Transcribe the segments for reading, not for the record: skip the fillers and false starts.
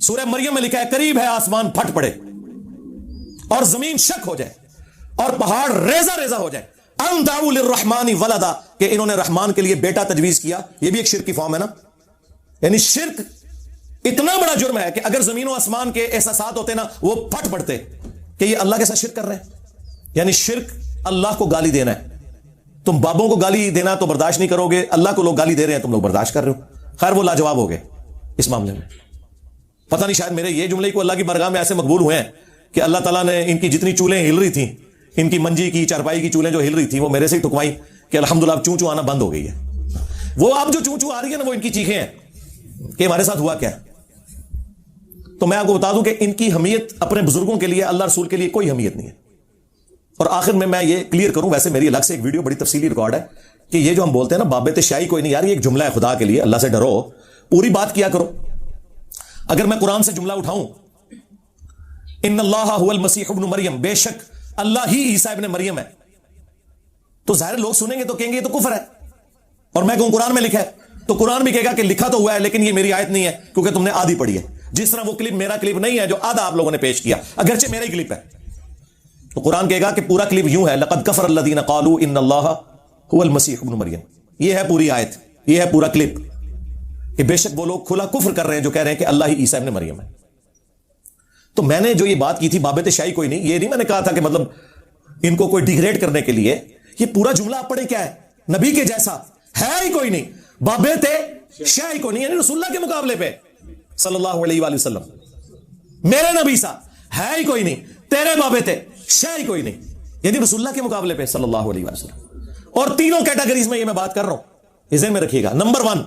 سورہ مریم میں لکھا ہے قریب ہے آسمان پھٹ پڑے اور زمین شک ہو جائے اور پہاڑ ریزہ ریزہ ہو جائے، ان دعوا للرحمن ولدا، کہ انہوں نے رحمان کے لیے بیٹا تجویز کیا. یہ بھی ایک شرک کی فارم ہے نا. یعنی شرک اتنا بڑا جرم ہے کہ اگر زمین و آسمان کے احساسات ہوتے نا وہ پھٹ پڑتے کہ یہ اللہ کے ساتھ شرک کر رہے ہیں. یعنی شرک اللہ کو گالی دینا ہے. تم بابوں کو گالی دینا تو برداشت نہیں کرو گے، اللہ کو لوگ گالی دے رہے ہیں تم لوگ برداشت کر رہے ہو. خیر وہ لاجواب ہو گئے اس معاملے میں. پتہ نہیں شاید میرے یہ جملے کو اللہ کی بارگاہ میں ایسے مقبول ہوئے ہیں کہ اللہ تعالیٰ نے ان کی جتنی چولیں ہل رہی تھیں، ان کی منجی کی چارپائی کی چولیں جو ہل رہی تھیں وہ میرے سے ہی ٹھکوائی کہ الحمدللہ اب چوں چوں آنا بند ہو گئی ہے. وہ اب جو چوں چوں آ رہی ہے نا وہ ان کی چیخیں ہیں کہ ہمارے ساتھ ہوا کیا. تو میں آپ کو بتا دوں کہ ان کی حمیت اپنے بزرگوں کے لیے، اللہ رسول کے لیے کوئی حمیت نہیں ہے. اور آخر میں یہ کلیئر کروں، ویسے میری الگ سے ایک ویڈیو بڑی تفصیلی ریکارڈ ہے کہ یہ جو ہم بولتے ہیں نا بابت شاہی کوئی نہیں، یار یہ ایک جملہ ہے، خدا کے لیے اللہ سے ڈرو، پوری بات کیا کرو. اگر میں قرآن سے جملہ اٹھاؤں ان اللہ هو المسیح ابن مریم، بے شک اللہ ہی عیسیٰ ابن مریم ہے، تو ظاہر لوگ سنیں گے تو کہیں گے یہ تو کفر ہے. اور میں کہوں قرآن میں لکھا ہے تو قرآن بھی کہے گا کہ لکھا تو ہوا ہے لیکن یہ میری آیت نہیں ہے کیونکہ تم نے آدھی پڑھی ہے. جس طرح وہ کلپ میرا کلپ نہیں ہے جو آدھا آپ لوگوں نے پیش کیا، اگرچہ میرا ہی کلپ ہے. تو قرآن کہے گا کہ پورا کلپ یوں ہے لقد کفر الذین قالوا ان اللہ هو المسیح ابن مریم. یہ ہے پوری آیت، یہ ہے پورا کلپ کہ بے شک وہ لوگ کھلا کفر کر رہے ہیں جو کہہ رہے ہیں کہ اللہ ہی عیسیٰ ابن مریم ہے. تو میں نے جو یہ بات کی تھی بابت شاہی کوئی نہیں، یہ نہیں میں نے کہا تھا کہ مطلب ان کو کوئی ڈیگریڈ کرنے کے لیے. یہ پورا جملہ آپ پڑھیں کیا ہے، نبی کے جیسا ہے ہی کوئی نہیں، بابت شاہی کوئی نہیں، یعنی رسول اللہ کے مقابلے پہ صلی اللہ علیہ وآلہ وسلم میرے نبی سا ہے ہی کوئی نہیں، تیرے بابت شاہی کوئی نہیں، یعنی رسول اللہ کے مقابلے پہ صلی اللہ علیہ وآلہ وسلم. اور تینوں کیٹیگریز میں یہ میں بات کر رہا ہوں، ذہن میں رکھیے گا. نمبر 1،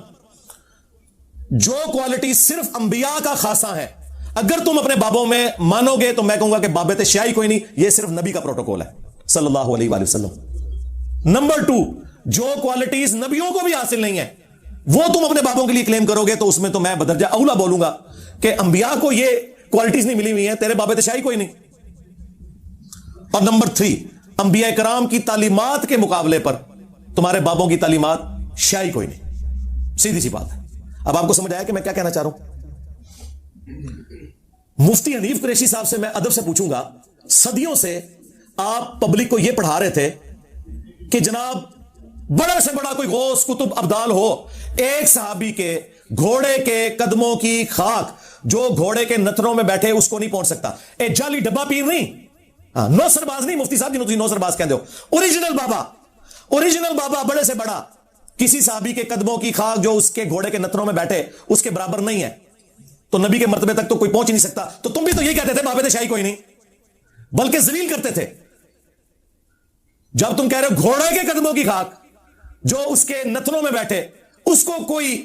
جو کوالٹی صرف انبیاء کا خاصہ ہے، اگر تم اپنے بابوں میں مانو گے تو میں کہوں گا کہ بابت شیعی کوئی نہیں، یہ صرف نبی کا پروٹوکول ہے صلی اللہ علیہ وآلہ وسلم. نمبر 2، جو کوالٹیز نبیوں کو بھی حاصل نہیں ہے وہ تم اپنے بابوں کے لیے کلیم کرو گے تو اس میں تو میں بدرجہ اولا بولوں گا کہ انبیاء کو یہ کوالٹیز نہیں ملی ہوئی ہیں، تیرے بابت شیعی کوئی نہیں. اور نمبر 3، انبیاء کرام کی تعلیمات کے مقابلے پر تمہارے بابوں کی تعلیمات شیعی کوئی نہیں. سیدھی سی بات ہے. اب آپ کو سمجھ آیا کہ میں کیا کہنا چاہ رہا ہوں. مفتی حنیف قریشی صاحب سے میں ادب سے پوچھوں گا، صدیوں سے آپ پبلک کو یہ پڑھا رہے تھے کہ جناب بڑا سے بڑا کوئی غوث قطب ابدال ہو، ایک صحابی کے گھوڑے کے قدموں کی خاک جو گھوڑے کے نتنوں میں بیٹھے اس کو نہیں پہنچ سکتا. اے جعلی ڈبا پیر نہیں، نو سرباز نہیں، مفتی صاحب جنہوں تھی نو سرباز کہتے ہو، اوریجنل بابا بڑے سے بڑا کسی صحابی کے قدموں کی خاک جو اس کے گھوڑے کے نتنوں میں بیٹھے اس کے برابر نہیں ہے، تو نبی کے مرتبے تک تو کوئی پہنچ نہیں سکتا. تو تم بھی تو یہ کہتے تھے بابت شاہی کوئی نہیں، بلکہ ذلیل کرتے تھے. جب تم کہہ رہے ہو گھوڑے کے قدموں کی خاک جو اس کے نتنوں میں بیٹھے اس کو کوئی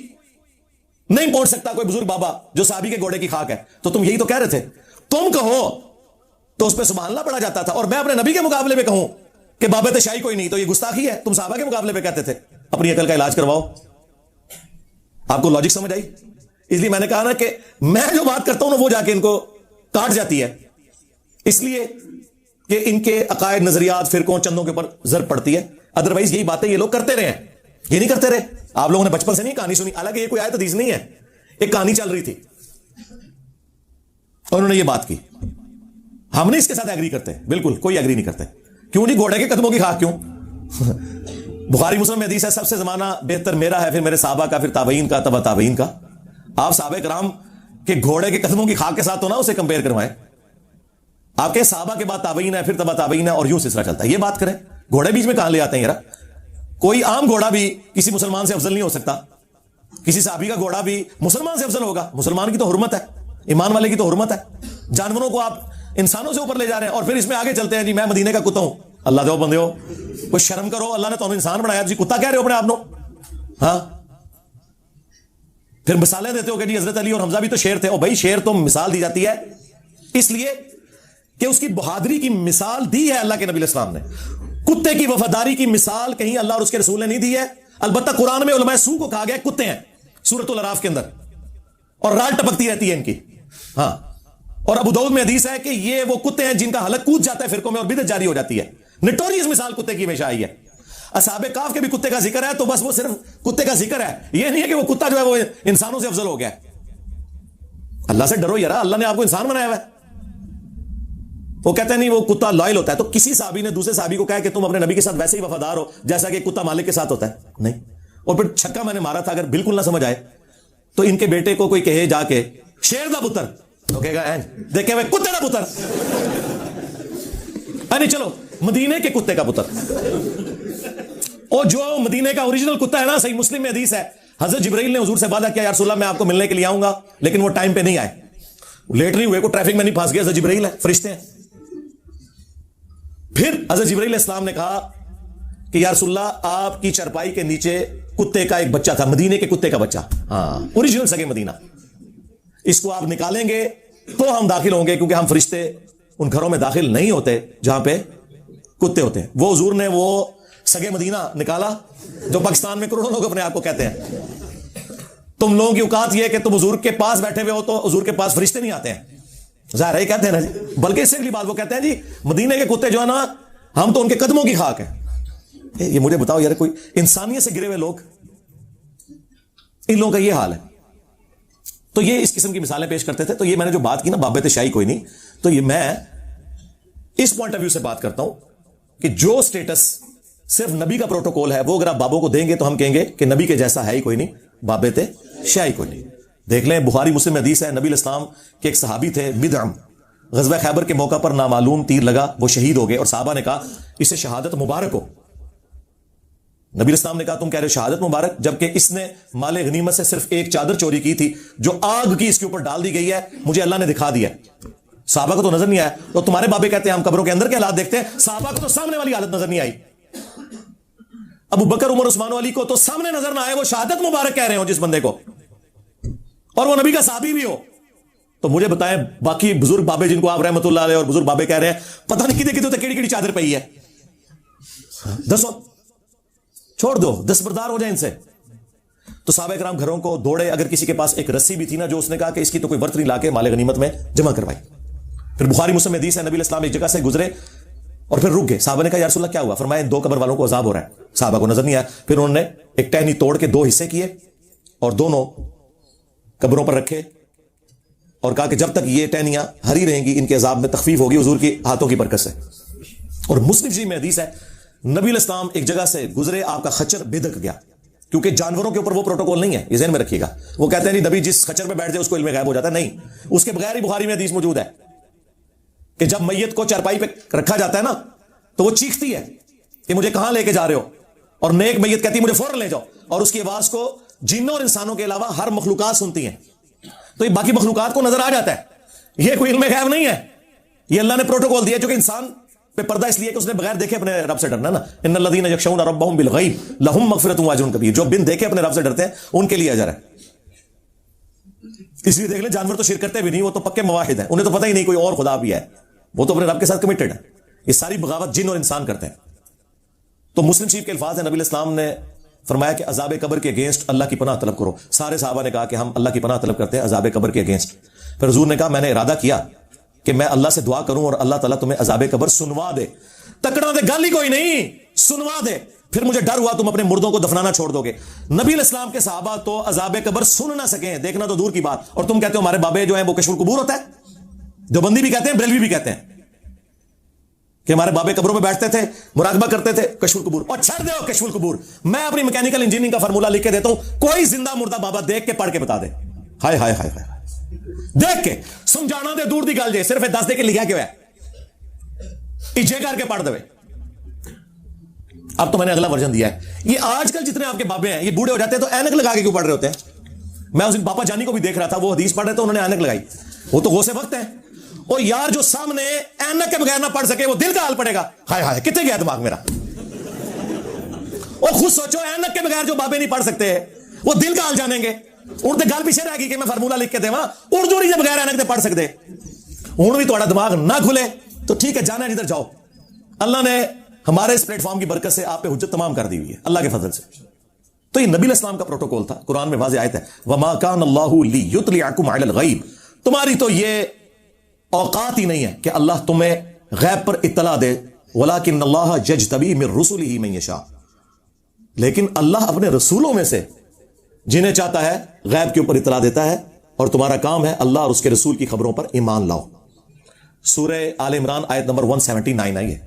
نہیں پہنچ سکتا، کوئی بزرگ بابا جو صحابی کے گھوڑے کی خاک ہے، تو تم یہی تو کہہ رہے تھے. تم کہو تو اس پہ سبحان اللہ پڑھا جاتا تھا، اور میں اپنے نبی کے مقابلے میں کہوں کہ بابت شاہی کوئی نہیں تو یہ گستاخی ہے. تم صحابہ کے مقابلے پہ کہتے تھے. اپنی عقل کا علاج کرواؤ. آپ کو لاجک سمجھ آئی؟ اس لیے میں نے کہا نا کہ میں جو بات کرتا ہوں نا وہ جا کے ان کو کاٹ جاتی ہے، اس لیے کہ ان کے عقائد، نظریات، فرقوں، چندوں کے اوپر ضرب پڑتی ہے. ادروائز یہی باتیں یہ لوگ کرتے رہے ہیں، یہ نہیں کرتے رہے. آپ لوگوں نے بچپن سے نہیں کہانی سنی، حالانکہ یہ کوئی آیت حدیث نہیں ہے، ایک کہانی چل رہی تھی اور انہوں نے یہ بات کی. ہم نہیں اس کے ساتھ ایگری کرتے، بالکل کوئی ایگری نہیں کرتے. کیوں جی گھوڑے کے قدموں کی خاک کیوں؟ بخاری مسلم میں حدیث ہے سب سے زمانہ بہتر میرا ہے، پھر میرے صحابہ کا، پھر تابعین کا، تبع تابعین کا. آپ صحابہ کرام کے گھوڑے کے قدموں کی خاک کے ساتھ تو نہ اسے کمپیئر کروائیں. آپ کے صحابہ کے بعد تابعین ہے، پھر تبع تابعین ہے، اور یوں سلسلہ چلتا ہے. یہ بات کریں گھوڑے بیچ میں کہاں لے آتے ہیں یار؟ کوئی عام گھوڑا بھی کسی مسلمان سے افضل نہیں ہو سکتا. کسی صحابی کا گھوڑا بھی مسلمان سے افضل ہوگا. مسلمان کی تو حرمت ہے، ایمان والے کی تو حرمت ہے. جانوروں کو آپ انسانوں سے اوپر لے جا رہے ہیں، اور پھر اس میں آگے چلتے ہیں جی میں مدینے کا کتا ہوں. اللہ دو بندے ہو، کوئی شرم کرو، اللہ نے تو انسان بنایا، جی کتا کہہ رہے ہو اپنے آپ نو. ہاں پھر مثالیں دیتے ہو کہ جی حضرت علی اور حمزہ بھی تو شیر تھے. او بھائی شیر تو مثال دی جاتی ہے اس لیے کہ اس کی بہادری کی مثال دی ہے اللہ کے نبی علیہ السلام نے. کتے کی وفاداری کی مثال کہیں اللہ اور اس کے رسول نے نہیں دی ہے. البتہ قرآن میں علماء سو کو کہا گیا کتے ہیں سورۃ الاعراف کے اندر، اور رال ٹپکتی رہتی ہے ان کی. ہاں اور ابو داؤد میں حدیث ہے کہ یہ وہ کتے ہیں جن کا حلق کود جاتا ہے فرقوں میں اور بدعت جاری ہو جاتی ہے. نٹوریس مثال کتے کی ہمیشہ آئی ہے. اصحاب کہف کے بھی کتے کا ذکر ہے تو بس وہ صرف کتے کا ذکر ہے، یہ نہیں ہے کہ وہ کتا جو ہے وہ انسانوں سے افضل ہو گیا. اللہ سے ڈرو یار, اللہ نے آپ کو انسان بنایا ہوا ہے. وہ کہتے ہیں نہیں وہ کتا لائل ہوتا ہے, تو کسی صحابی نے دوسرے صحابی کو کہا کہ تم اپنے نبی کے ساتھ ویسے ہی وفادار ہو جیسا کہ کتا مالک کے ساتھ ہوتا ہے؟ نہیں. اور پھر چھکا میں نے مارا تھا, اگر بالکل نہ سمجھ آئے تو ان کے بیٹے کو کوئی کہے جا کے شیر دا پتر, تو کہے گا دیکھے ہوئے کتے دا پتر, نہیں چلو مدینے کے کتے کا پتر. اور جو مدینے کا اوریجنل کتا ہے نا, صحیح مسلم میں حدیث ہے, حضرت جبرائیل نے حضور سے وعدہ کیا یا رسول اللہ میں آپ کو ملنے کے لیے آؤں گا, لیکن وہ ٹائم پہ نہیں آئے, لیٹ نہیں ہوئے, کو ٹریفک میں نہیں پھنس گیا, حضرت جبرائیل ہے, فرشتے ہیں. پھر حضرت جبرائیل علیہ السلام نے کہا کہ یا رسول اللہ آپ کی چرپائی کے نیچے کتے کا ایک بچہ تھا, مدینے کے کتے کا بچہ, ہاں اوریجنل سگے مدینہ, اس کو آپ نکالیں گے تو ہم داخل ہوں گے, کیونکہ ہم فرشتے ان گھروں میں داخل نہیں ہوتے جہاں پہ کتے ہوتے ہیں. وہ حضور نے وہ سگے مدینہ نکالا جو پاکستان میں کروڑوں لوگ اپنے آپ کو کہتے ہیں. تم لوگوں کی اوقات یہ ہے کہ تم حضور کے پاس بیٹھے ہوئے ہو تو حضور کے پاس فرشتے نہیں آتے ہیں, ظاہر ہے کہتے ہیں نا جی, بلکہ اس سے اگلی بات وہ کہتے ہیں جی مدینے کے کتے جو ہے نا ہم تو ان کے قدموں کی خاک ہیں. یہ مجھے بتاؤ یار, کوئی انسانیت سے گرے ہوئے لوگ, ان لوگوں کا یہ حال ہے. تو یہ اس قسم کی مثالیں پیش کرتے تھے. تو یہ میں نے جو بات کی نا بابت شاہی کوئی نہیں, تو یہ میں اس پوائنٹ آف ویو سے بات کرتا ہوں کہ جو سٹیٹس صرف نبی کا پروٹوکول ہے وہ اگر آپ بابوں کو دیں گے تو ہم کہیں گے کہ نبی کے جیسا ہے ہی کوئی نہیں, بابت شاہی کوئی نہیں. دیکھ لیں بخاری مسلم میں حدیث ہے, نبی علیہ السلام کے ایک صحابی تھے مدعم, غزوہ خیبر کے موقع پر نامعلوم تیر لگا, وہ شہید ہو گئے, اور صحابہ نے کہا اسے شہادت مبارک ہو. نبی علیہ السلام نے کہا تم کہہ رہے ہو شہادت مبارک, جبکہ اس نے مال غنیمت سے صرف ایک چادر چوری کی تھی جو آگ کی اس کے اوپر ڈال دی گئی ہے, مجھے اللہ نے دکھا دیا. صحابہ کو تو نظر نہیں آیا, تو تمہارے بابے کہتے ہیں ہم قبروں کے اندر کے حالات دیکھتے ہیں, صحابہ کو تو سامنے والی حالت نظر نہیں آئی. ابو بکر عمر عثمان علی کو تو سامنے نظر نہ آئے, وہ شہادت مبارک کہہ رہے ہو جس بندے کو, اور وہ نبی کا صحابی بھی ہو. تو مجھے بتائیں باقی بزرگ بابے جن کو آپ رحمت اللہ علیہ اور بزرگ بابے کہہ رہے ہیں, پتہ نہیں کتنے کتنے کیڑی کیڑی چادر پئی ہے, دسو چھوڑ دو, دستبردار ہو جائیں ان سے. تو صحابہ کرام گھروں کو دوڑے, اگر کسی کے پاس ایک رسی بھی تھی نا جو اس نے کہا کہ اس کی تو کوئی برتن لا کے مال غنیمت میں جمع کروائی. پھر بخاری مسلم میں حدیث ہے, نبی علیہ السلام ایک جگہ سے گزرے اور پھر رک گئے. صحابہ نے کہا یا رسول اللہ کیا ہوا؟ فرمایا ان 2 قبر والوں کو عذاب ہو رہا ہے. صحابہ کو نظر نہیں آیا. پھر انہوں نے ایک ٹہنی توڑ کے 2 حصے کیے اور دونوں قبروں پر رکھے اور کہا کہ جب تک یہ ٹہنیاں ہری رہیں گی ان کے عذاب میں تخفیف ہوگی حضور کی ہاتھوں کی برکت سے. اور مسلم شریف میں حدیث ہے نبی علیہ السلام ایک جگہ سے گزرے, آپ کا خچر بھدک گیا, کیونکہ جانوروں کے اوپر وہ پروٹوکول نہیں ہے, یہ ذہن میں رکھیے گا. وہ کہتے ہیں نہیں نبی جس خچر پہ بیٹھ جائے اس کو علم غیب ہو جاتا ہے, نہیں, اس کے بغیر ہی بخاری میں حدیث موجود ہے کہ جب میت کو چارپائی پہ رکھا جاتا ہے نا تو وہ چیختی ہے کہ مجھے کہاں لے کے جا رہے ہو, اور نیک میت کہتی ہے مجھے فوراً لے جاؤ, اور اس کی آواز کو جنوں اور انسانوں کے علاوہ ہر مخلوقات سنتی ہیں. تو یہ باقی مخلوقات کو نظر آ جاتا ہے, یہ کوئی علم غیب نہیں ہے, یہ اللہ نے پروٹوکول دیا. چونکہ انسان پہ پردہ اس لیے کہ اس نے بغیر دیکھے اپنے رب سے ڈرنا نا, ان الذین یخشون ربهم بالغیب لہم مغفرۃ واجر کبیر, جو بن دیکھے اپنے رب سے ڈرتے ہیں ان کے لیے اجر ہے. اس لیے دیکھ لیں جانور تو شرک کرتے بھی نہیں, وہ تو پکے موحد ہیں, انہیں تو پتہ ہی نہیں کوئی اور خدا بھی ہے, وہ تو اپنے رب کے ساتھ کمیٹڈ ہے. یہ ساری بغاوت جن اور انسان کرتے ہیں. تو مسلم شریف کے الفاظ ہیں, نبی علیہ السلام نے فرمایا کہ عذاب قبر کے اگینسٹ اللہ کی پناہ طلب کرو. سارے صحابہ نے کہا کہ ہم اللہ کی پناہ طلب کرتے ہیں عذاب قبر کے اگینسٹ. پھر حضور نے کہا میں نے ارادہ کیا کہ میں اللہ سے دعا کروں اور اللہ تعالیٰ تمہیں عذاب قبر سنوا دے. تکڑا دے گل ہی کوئی نہیں, سنوا دے. پھر مجھے ڈر ہوا تم اپنے مردوں کو دفنانا چھوڑ دو گے. نبی علیہ السلام کے صحابہ تو عذاب قبر سن نہ سکیں, دیکھنا تو دور کی بات, اور تم کہتے ہو ہمارے بابے جو ہیں وہ کشف القبور ہوتا ہے. دیوبندی بھی کہتے ہیں, بریلوی بھی کہتے ہیں کہ ہمارے بابے قبروں میں بیٹھتے تھے, مراقبہ کرتے تھے, کشف القبور. اور چھڑ دے کشف القبور, میں اپنی میکینیکل انجینئرنگ کا فارمولا لکھ کے دیتا ہوں, کوئی زندہ مردہ بابا دیکھ کے پڑھ کے بتا دے, ہائے ہائے ہائے ہائے دیکھ کے سمجھانا دے دور دی گل جے, صرف 10 دے کے لکھا کیوں ہے, ایجے کر کے پڑھ دے. اب تو میں نے اگلا ورژن دیا ہے. یہ آج کل جتنے آپ کے بابے ہیں یہ بوڑھے ہو جاتے ہیں تو اینک لگا کے کیوں پڑھ رہے ہوتے ہیں؟ میں اس دن پاپا جانی کو بھی دیکھ رہا تھا, وہ حدیث پڑھ رہے تھے, انہوں نے اینک لگائی. وہ تو غوث وقت ہے. اور یار جو سامنے اینک کے بغیر نہ پڑھ سکے وہ دل کا حال پڑے گا, ہائے ہائے کتنے گیا دماغ میرا. اور خود سوچو اینک کے بغیر جو بابے نہیں پڑھ سکتے وہ دل کا حال جانیں گے. اردو گل پیچھے رہ گئی کہ میں فارمولا لکھ کے دے, اردو نہیں بغیر اینک دے پڑھ سکتے. ہوں بھی تھوڑا دماغ نہ کھلے تو ٹھیک ہے, جانا جدھر جاؤ. اللہ نے ہمارے اس پلیٹ فارم کی برکت سے آپ پہ حجت تمام کر دی ہوئی ہے اللہ کے فضل سے. تو یہ نبی علیہ السلام کا پروٹوکول تھا. قرآن میں واضح آیت ہے وما کان اللہ لیطلعکم علی الغیب, تمہاری تو یہ اوقات ہی نہیں ہے کہ اللہ تمہیں غیب پر اطلاع دے, ولکن اللہ یجتبی من رسلہ من یشاء, لیکن اللہ اپنے رسولوں میں سے جنہیں چاہتا ہے غیب کے اوپر اطلاع دیتا ہے, اور تمہارا کام ہے اللہ اور اس کے رسول کی خبروں پر ایمان لاؤ. سورہ آل عمران آیت نمبر 179 آئی ہے.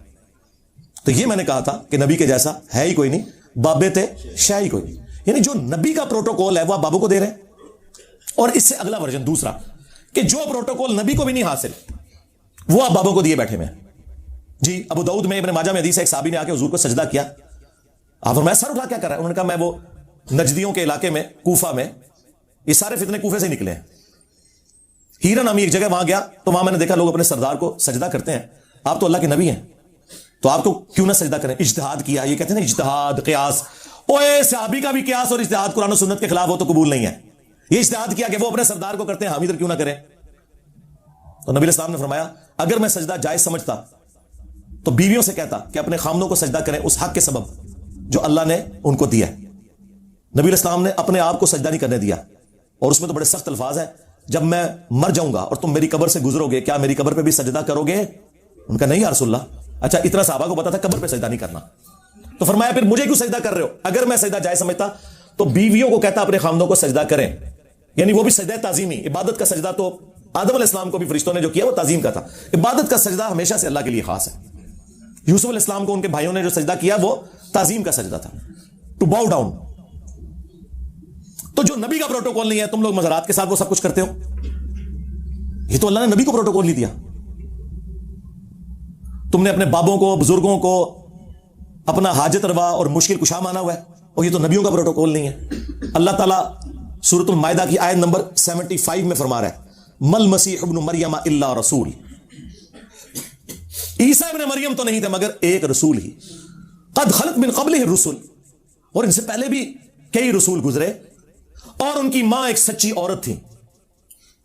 تو یہ میں نے کہا تھا کہ نبی کے جیسا ہے ہی کوئی نہیں, بابے تھے شے ہی کوئی نہیں. یعنی جو نبی کا پروٹوکول ہے وہ آپ بابوں کو دے رہے ہیں. اور اس سے اگلا ورژن دوسرا کہ جو پروٹوکول نبی کو بھی نہیں حاصل وہ آپ بابوں کو دیے بیٹھے میں. جی ابو داؤد میں ابن ماجہ میں حدیث ہے, ایک صحابی نے آ کے حضور کو سجدہ کیا. آپ فرمایا سر اٹھا کیا کر رہا ہے؟ انہوں نے کہا میں وہ نجدیوں کے علاقے میں کوفہ میں, یہ سارے فتنے کوفے سے نکلے ہیں, ہیرا نامی ایک جگہ وہاں گیا تو وہاں میں نے دیکھا لوگ اپنے سردار کو سجدہ کرتے ہیں. آپ تو اللہ کے نبی ہیں تو آپ کو کیوں نہ سجدہ کریں؟ اجتہاد کیا, یہ کہتے ہیں نا اجتہاد قیاس. اوے صحابی کا بھی قیاس اور اجتہاد قرآن و سنت کے خلاف ہو تو قبول نہیں ہے. یہ اجتہاد کیا کہ وہ اپنے سردار کو کرتے ہیں, ہم ادھر کیوں نہ کریں؟ تو نبی الاسلام نے فرمایا اگر میں سجدہ جائز سمجھتا تو بیویوں سے کہتا کہ اپنے خامنوں کو سجدہ کریں اس حق کے سبب جو اللہ نے ان کو دیا. نبی الاسلام نے اپنے آپ کو سجدہ نہیں کرنے دیا, اور اس میں تو بڑے سخت الفاظ ہیں, جب میں مر جاؤں گا اور تم میری قبر سے گزرو گے کیا میری قبر پہ بھی سجدہ کرو گے؟ ان کا نہیں یا رسول اللہ. اچھا اتنا صحابہ کو پتا تھا قبر پہ سجدہ نہیں کرنا, تو فرمایا پھر مجھے کیوں سجدہ کر رہے ہو؟ اگر میں سجدہ جائز سمجھتا تو بیویوں کو کہتا اپنے خامدوں کو سجدہ کریں, یعنی وہ بھی سجدہ تعظیمی. عبادت کا سجدہ تو آدم علیہ السلام کو بھی فرشتوں نے جو کیا وہ تعظیم کا تھا, عبادت کا سجدہ ہمیشہ سے اللہ کے لیے خاص ہے. یوسف علیہ السلام کو ان کے بھائیوں نے جو سجدہ کیا وہ تعظیم کا سجدہ تھا, ٹو باؤ ڈاؤن. تو جو نبی کا پروٹوکول نہیں ہے تم لوگ مزارات کے ساتھ وہ سب کچھ کرتے ہو. یہ تو اللہ نے نبی کو پروٹوکول نہیں دیا. تم نے اپنے بابوں کو بزرگوں کو اپنا حاجت روا اور مشکل کشا مانا ہوا ہے, اور یہ تو نبیوں کا پروٹوکول نہیں ہے. اللہ تعالیٰ سورۃ المائدہ کی آیت نمبر 75 میں فرما رہا ہے مل مسیح ابن مریم الا رسول. عیسیٰ ابن مریم تو نہیں تھے مگر ایک رسول ہی, قد خلت من قبلہ الرسل, اور ان سے پہلے بھی کئی رسول گزرے, اور ان کی ماں ایک سچی عورت تھی.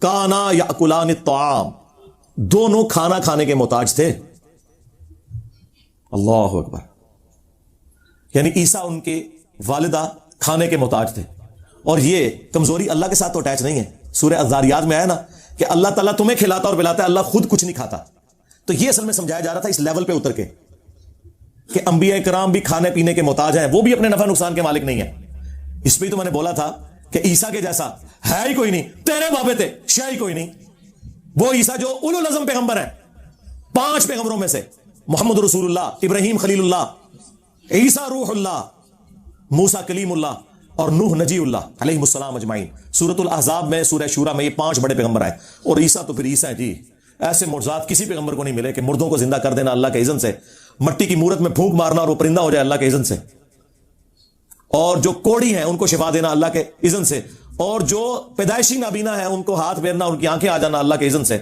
کانا یاکلان الطعام, دونوں کھانا کھانے کے محتاج تھے. اللہ اکبر. یعنی عیسیٰ ان کے والدہ کھانے کے محتاج تھے, اور یہ کمزوری اللہ کے ساتھ تو اٹیچ نہیں ہے. سورہ الذاریات میں آیا نا کہ اللہ تعالیٰ تمہیں کھلاتا اور پلاتا ہے, اللہ خود کچھ نہیں کھاتا. تو یہ اصل میں سمجھایا جا رہا تھا اس لیول پہ اتر کے کہ انبیاء کرام بھی کھانے پینے کے محتاج ہیں, وہ بھی اپنے نفع نقصان کے مالک نہیں ہیں. اس پہ تو میں نے بولا تھا کہ عیسیٰ کے جیسا ہے ہی کوئی نہیں, تیرے بابے تھے شے ہی کوئی نہیں. وہ عیسیٰ جو اولو العزم پیغمبر ہیں, 5 پیغمبروں میں سے, محمد رسول اللہ, ابراہیم خلیل اللہ, عیسیٰ روح اللہ, موسیٰ کلیم اللہ, اور نوح نجی اللہ علیہ السلام اجمعین. سورۃ الاحزاب میں, سورہ شورا میں یہ 5 بڑے پیغمبر آئے. اور عیسیٰ تو پھر عیسیٰ ہے جی. ایسے معجزات کسی پیغمبر کو نہیں ملے کہ مردوں کو زندہ کر دینا اللہ کے اذن سے, مٹی کی مورت میں پھونک مارنا اور وہ پرندہ ہو جائے اللہ کے اذن سے, اور جو کوڑی ہیں ان کو شفا دینا اللہ کے اذن سے, اور جو پیدائشی نابینا ہیں ان کو ہاتھ پھیرنا, ان کی آنکھیں آ جانا اللہ کے اذن سے.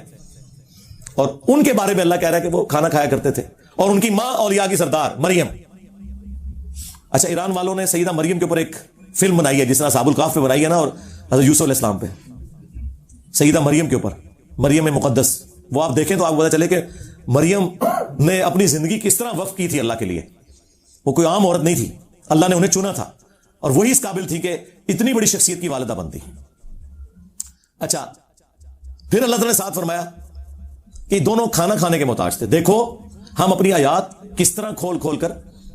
اور ان کے بارے میں اللہ کہہ رہا ہے کہ وہ کھانا کھایا کرتے تھے, اور ان کی ماں اولیاء کی سردار مریم. اچھا ایران والوں نے سیدہ مریم کے اوپر ایک فلم بنائی ہے جس طرح اصحاب الکہف پہ بنائی ہے نا, اور حضرت یوسف علیہ السلام پہ. سیدہ مریم کے اوپر, مریم مقدس, وہ آپ دیکھیں تو آپ کو پتا چلے کہ مریم نے اپنی زندگی کس طرح وقف کی تھی اللہ کے لیے. وہ کوئی عام عورت نہیں تھی, اللہ نے انہیں چنا تھا, اور وہی اس قابل تھی کہ اتنی بڑی شخصیت کی والدہ بنتی. اچھا پھر اللہ تعالیٰ نے ساتھ فرمایا کہ دونوں کھانا کھانے کے محتاج تھے. دیکھو ہم اپنی آیات کس طرح کھول کھول کر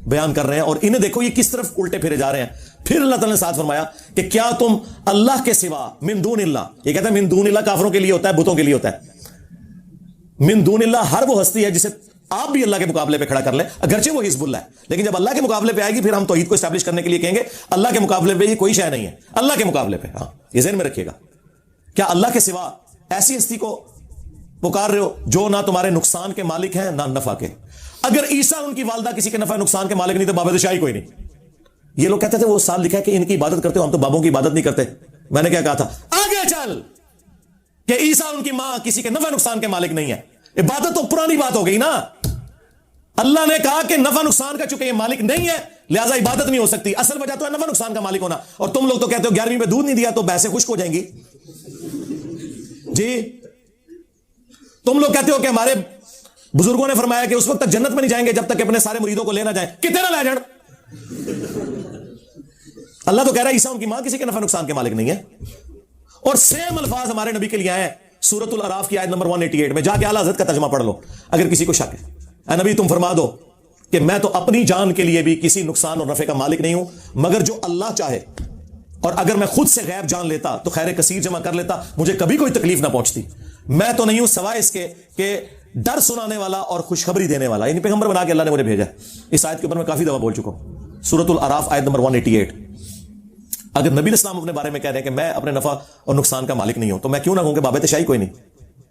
بیان کر رہے ہیں, اور انہیں دیکھو یہ کس طرف الٹے پھیرے جا رہے ہیں. پھر اللہ تعالیٰ نے ساتھ فرمایا کہ کیا تم اللہ کے سوا من دون اللہ, یہ کہتے ہیں من دون اللہ کافروں کے لیے ہوتا ہے, بتوں کے لیے ہوتا ہے. من دون اللہ ہر وہ ہستی ہے جسے آپ بھی اللہ کے مقابلے پہ کھڑا کر لیں, اگرچہ وہ حزب اللہ ہے, لیکن جب اللہ کے مقابلے پہ آئے گی پھر ہم توحید کو اسٹیبلش کرنے کے لیے کہیں گے اللہ کے مقابلے پہ یہ کوئی شے نہیں ہے, اللہ کے مقابلے پہ. ہاں یہ ذہن میں رکھیے گا. کیا اللہ کے سوا ایسی ہستی کو پکار رہے ہو جو نہ تمہارے نقصان کے مالک ہیں نہ نفع کے؟ اگر عیسیٰ ان کی والدہ کسی کے نفع نقصان کے مالک نہیں تو بابا شاہی کوئی نہیں. یہ لوگ کہتے تھے وہ سال لکھا ہے کہ ان کی عبادت کرتے ہو, ہم تو بابوں کی عبادت نہیں کرتے. میں نے کیا کہا تھا, آگے چل کہ عیسیٰ ان کی ماں کسی کے نفع نقصان کے مالک نہیں ہے. عبادت تو پرانی بات ہو گئی نا. اللہ نے کہا کہ نفع نقصان کا چونکہ یہ مالک نہیں ہے لہذا عبادت نہیں ہو سکتی. اصل وجہ تو ہے نفع نقصان کا مالک ہونا. اور تم لوگ تو کہتے ہو 11ویں میں دودھ نہیں دیا تو بھینسیں خشک ہو جائیں گی. جی تم لوگ کہتے ہو کہ ہمارے بزرگوں نے فرمایا کہ اس وقت تک جنت میں نہیں جائیں گے جب تک کہ اپنے سارے مریدوں کو لینا جائیں. کتنے نہ لے جان. اللہ تو کہہ رہا ہے عیسیٰ ان کی ماں کسی کے نفع نقصان کے مالک نہیں ہے. اور سیم الفاظ ہمارے نبی کے لیے آئے ہیں سورۃ الاعراف کی آیت نمبر 188 میں. جا کے اعلیٰ حضرت کا ترجمہ پڑھ لو اگر کسی کو شک ہے. اے نبی تم فرما دو کہ میں تو اپنی جان کے لیے بھی کسی نقصان اور نفع کا مالک نہیں ہوں مگر جو اللہ چاہے اور اگر میں خود سے غیب جان لیتا تو خیر کثیر جمع کر لیتا, مجھے کبھی کوئی تکلیف نہ پہنچتی. میں تو نہیں ہوں سوائے اس کے کہ ڈر سنانے والا اور خوشخبری دینے والا, یعنی پیغمبر بنا کے اللہ نے مجھے بھیجا. اس آیت کے اوپر میں کافی دفعہ بول چکا ہوں, سورۃ الاعراف آیت نمبر 188. اگر نبی اسلام اپنے بارے میں کہہ رہے ہیں کہ میں اپنے نفع اور نقصان کا مالک نہیں ہوں, تو میں کیوں نہ کہوں کہ باب تشائی کوئی نہیں.